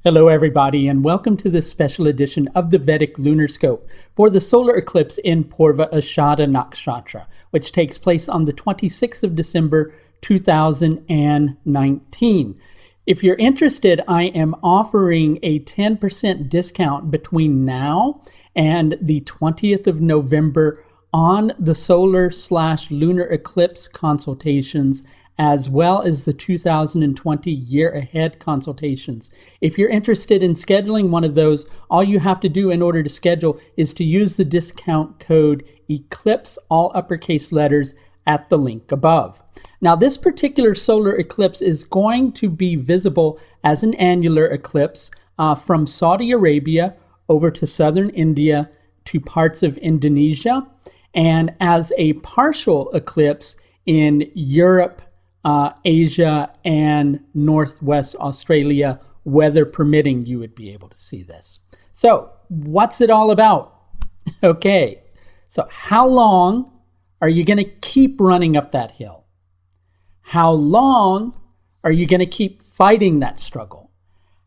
Hello everybody, and welcome to this special edition of the Vedic Lunar Scope for the solar eclipse in Purva Ashadha Nakshatra, which takes place on the 26th of December 2019. If you're interested, I am offering a 10% discount between now and the 20th of November on the solar/lunar eclipse consultations, as well as the 2020 year ahead consultations. If you're interested in scheduling one of those, all you have to do in order to schedule is to use the discount code Eclipse, all uppercase letters, at the link above. Now, this particular solar eclipse is going to be visible as an annular eclipse from Saudi Arabia over to southern India to parts of Indonesia, and as a partial eclipse in Europe, Asia, and Northwest Australia, weather permitting. You would be able to see this. So, what's it all about? Okay, so how long are you going to keep running up that hill? How long are you going to keep fighting that struggle?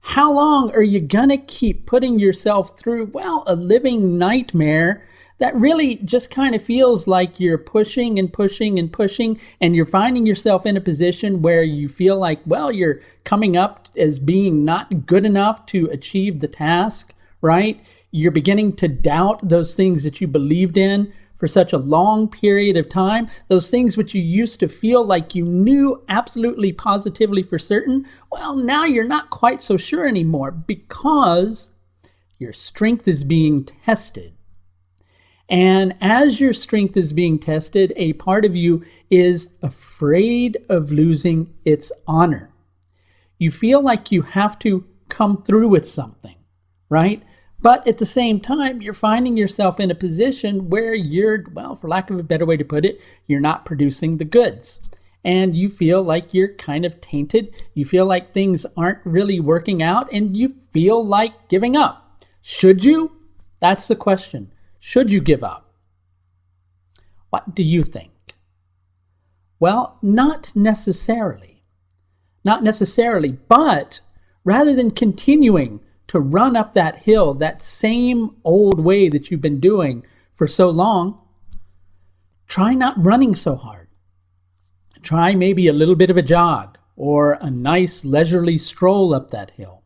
How long are you going to keep putting yourself through, a living nightmare that really just kind of feels like you're pushing and pushing and pushing, and you're finding yourself in a position where you feel like, you're coming up as being not good enough to achieve the task, right? You're beginning to doubt those things that you believed in for such a long period of time, those things which you used to feel like you knew absolutely positively for certain. Now you're not quite so sure anymore because your strength is being tested. And as your strength is being tested, a part of you is afraid of losing its honor. You feel like you have to come through with something, right? But at the same time, you're finding yourself in a position where you're, for lack of a better way to put it, you're not producing the goods. And you feel like you're kind of tainted. You feel like things aren't really working out, and you feel like giving up. Should you? That's the question. Should you give up? What do you think? Not necessarily. Not necessarily, but rather than continuing to run up that hill that same old way that you've been doing for so long, try not running so hard. Try maybe a little bit of a jog or a nice leisurely stroll up that hill.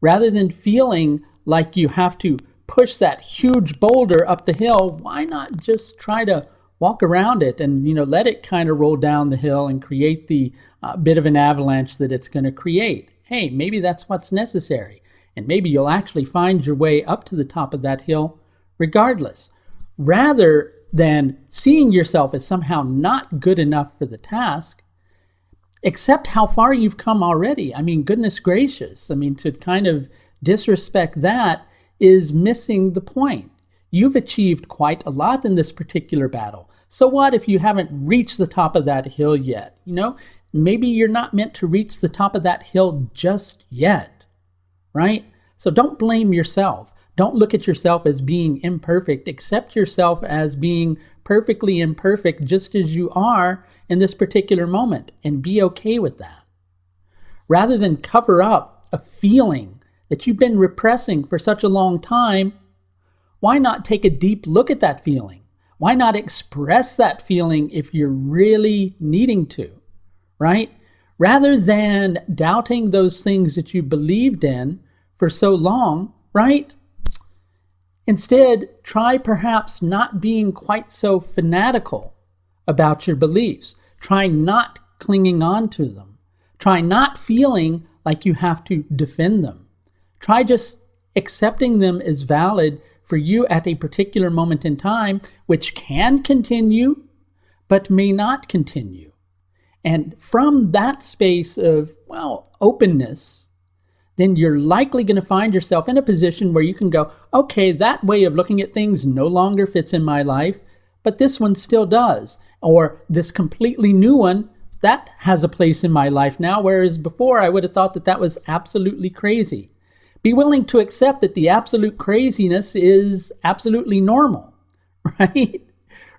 Rather than feeling like you have to push that huge boulder up the hill, why not just try to walk around it and, let it kind of roll down the hill and create the bit of an avalanche that it's going to create? Hey, maybe that's what's necessary. And maybe you'll actually find your way up to the top of that hill regardless. Rather than seeing yourself as somehow not good enough for the task, accept how far you've come already. Goodness gracious. To kind of disrespect that is missing the point. You've achieved quite a lot in this particular battle. So what if you haven't reached the top of that hill yet? Maybe you're not meant to reach the top of that hill just yet, right? So don't blame yourself. Don't look at yourself as being imperfect. Accept yourself as being perfectly imperfect just as you are in this particular moment, and be okay with that. Rather than cover up a feeling that you've been repressing for such a long time, why not take a deep look at that feeling? Why not express that feeling if you're really needing to, right? Rather than doubting those things that you believed in for so long, right? Instead, try perhaps not being quite so fanatical about your beliefs. Try not clinging on to them. Try not feeling like you have to defend them. Try just accepting them as valid for you at a particular moment in time, which can continue, but may not continue. And from that space of, openness, then you're likely going to find yourself in a position where you can go, okay, that way of looking at things no longer fits in my life, but this one still does. Or this completely new one, that has a place in my life now, whereas before I would have thought that that was absolutely crazy. Be willing to accept that the absolute craziness is absolutely normal, right?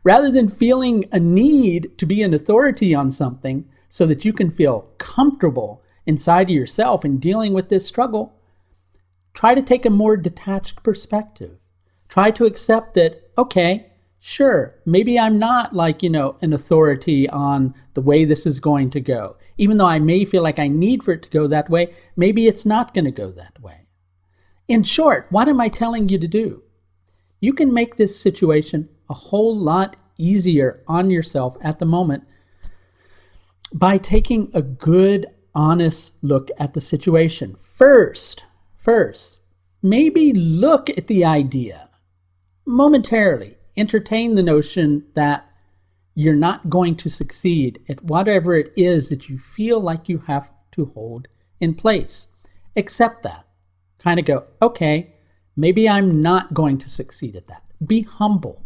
Rather than feeling a need to be an authority on something so that you can feel comfortable inside of yourself in dealing with this struggle, try to take a more detached perspective. Try to accept that, okay, sure, maybe I'm not an authority on the way this is going to go. Even though I may feel like I need for it to go that way, maybe it's not going to go that way. In short, what am I telling you to do? You can make this situation a whole lot easier on yourself at the moment by taking a good, honest look at the situation. First, maybe look at the idea. Momentarily, entertain the notion that you're not going to succeed at whatever it is that you feel like you have to hold in place. Accept that. Kind of go, okay, maybe I'm not going to succeed at that. Be humble.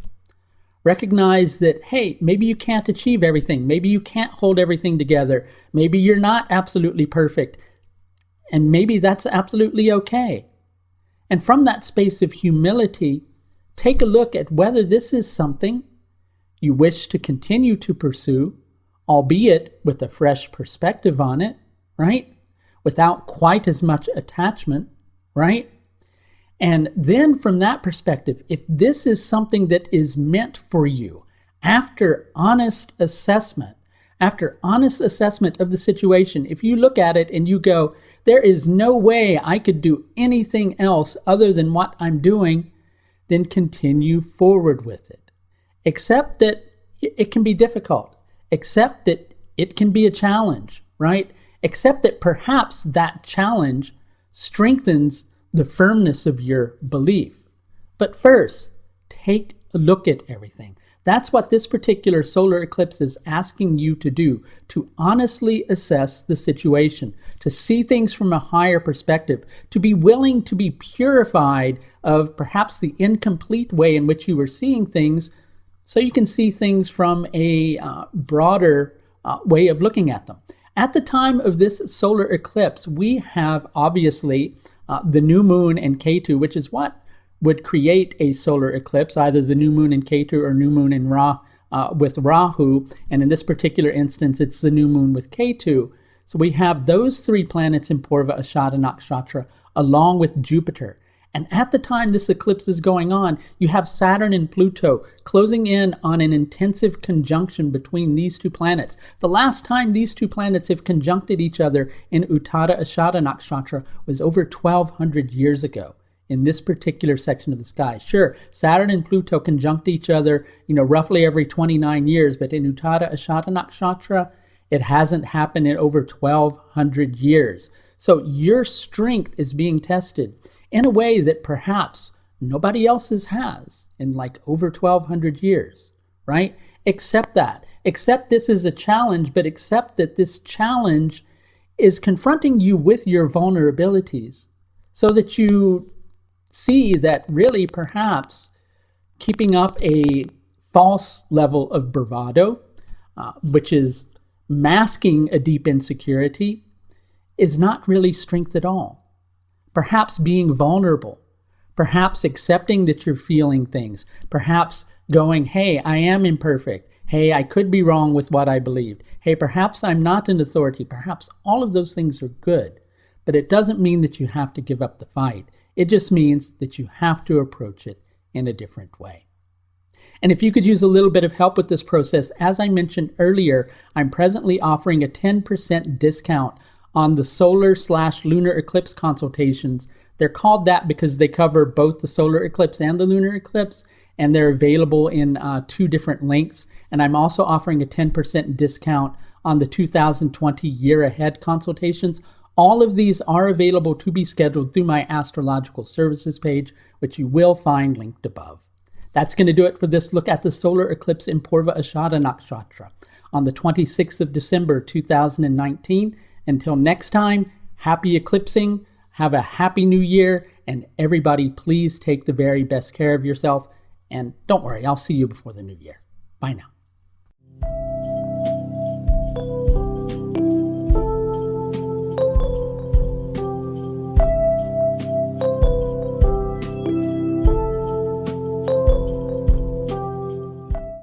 Recognize that, hey, maybe you can't achieve everything. Maybe you can't hold everything together. Maybe you're not absolutely perfect. And maybe that's absolutely okay. And from that space of humility, take a look at whether this is something you wish to continue to pursue, albeit with a fresh perspective on it, right? Without quite as much attachment, right? And then from that perspective, if this is something that is meant for you, after honest assessment of the situation, if you look at it and you go, there is no way I could do anything else other than what I'm doing, then continue forward with it. Accept that it can be difficult. Accept that it can be a challenge, right? Accept that perhaps that challenge strengthens the firmness of your belief. But first, take a look at everything. That's what this particular solar eclipse is asking you to do, to honestly assess the situation, to see things from a higher perspective, to be willing to be purified of perhaps the incomplete way in which you were seeing things, so you can see things from a broader way of looking at them. At the time of this solar eclipse, we have obviously the new moon and Ketu, which is what would create a solar eclipse, either the new moon in Ketu or new moon in with Rahu. And in this particular instance, it's the new moon with Ketu. So we have those three planets in Purva Ashadha Nakshatra along with Jupiter. And at the time this eclipse is going on, you have Saturn and Pluto closing in on an intensive conjunction between these two planets. The last time these two planets have conjuncted each other in Uttada Ashadha Nakshatra was over 1,200 years ago in this particular section of the sky. Sure, Saturn and Pluto conjunct each other, roughly every 29 years, but in Uttada Ashadha Nakshatra, it hasn't happened in over 1,200 years. So your strength is being tested in a way that perhaps nobody else's has in over 1,200 years, right? Accept that. Accept this is a challenge, but accept that this challenge is confronting you with your vulnerabilities so that you see that really perhaps keeping up a false level of bravado, which is masking a deep insecurity, is not really strength at all. Perhaps being vulnerable, perhaps accepting that you're feeling things, perhaps going, hey, I am imperfect. Hey, I could be wrong with what I believed. Hey, perhaps I'm not an authority. Perhaps all of those things are good, but it doesn't mean that you have to give up the fight. It just means that you have to approach it in a different way. And if you could use a little bit of help with this process, as I mentioned earlier, I'm presently offering a 10% discount on the solar/lunar eclipse consultations. They're called that because they cover both the solar eclipse and the lunar eclipse, and they're available in two different links. And I'm also offering a 10% discount on the 2020 year ahead consultations. All of these are available to be scheduled through my Astrological services page, which you will find linked above. That's going to do it for this look at the solar eclipse in Purva Ashadha Nakshatra on the 26th of December 2019. Until next time, happy eclipsing, have a happy new year, and everybody please take the very best care of yourself. And don't worry, I'll see you before the new year. Bye now.